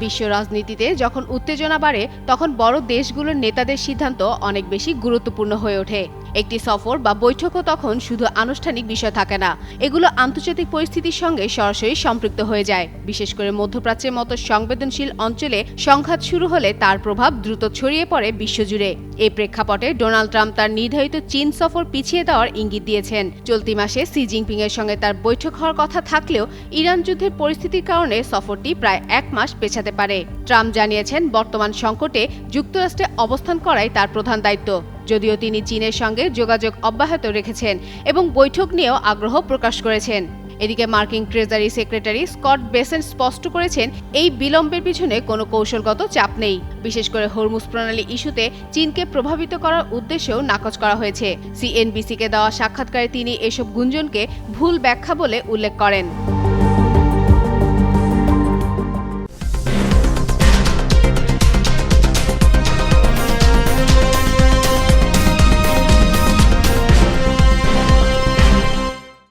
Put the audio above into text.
বিশ্ব রাজনীতিতে যখন উত্তেজনা বাড়ে তখন বড় দেশগুলোর নেতাদের সিদ্ধান্ত অনেক বেশি গুরুত্বপূর্ণ হয়ে ওঠে। একটি সফর বা বৈঠকও তখন শুধু আনুষ্ঠানিক বিষয় থাকে না, এগুলো আন্তর্জাতিক পরিস্থিতির সঙ্গে সরাসরি সম্পৃক্ত হয়ে যায়। বিশেষ করে মধ্যপ্রাচ্যের মতো সংবেদনশীল অঞ্চলে সংঘাত শুরু হলে তার প্রভাব দ্রুত ছড়িয়ে পড়ে বিশ্বজুড়ে। এই প্রেক্ষাপটে ডোনাল্ড ট্রাম্প তার নির্ধারিত চীন সফর পিছিয়ে দেওয়ার ইঙ্গিত দিয়েছেন। চলতি মাসে শি জিনপিং এর সঙ্গে তার বৈঠক হওয়ার কথা থাকলেও ইরান যুদ্ধের পরিস্থিতির কারণে সফরটি প্রায় 1 মাস পেছাতে পারে। ট্রাম্প জানিয়েছেন, বর্তমান সংকটে যুক্তরাষ্ট্রে অবস্থান করাই তার প্রধান দায়িত্ব। যদিও তিনি চীনের সঙ্গে যোগাযোগ অব্যাহত রেখেছেন এবং বৈঠক নিয়েও আগ্রহ প্রকাশ করেছেন। এদিকে মার্কিন ট্রেজারি সেক্রেটারি স্কট বেসেন্ট স্পষ্ট করেছেন, এই বিলম্বের পিছনে কোনো কৌশলগত চাপ নেই। বিশেষ করে হরমুজ প্রণালী ইস্যুতে চীনকে প্রভাবিত করার উদ্দেশ্যেও নাকচ করা হয়েছে। সিএনবিসিকে দেওয়া সাক্ষাৎকারে তিনি এসব গুঞ্জনকে ভুল ব্যাখ্যা বলে উল্লেখ করেন।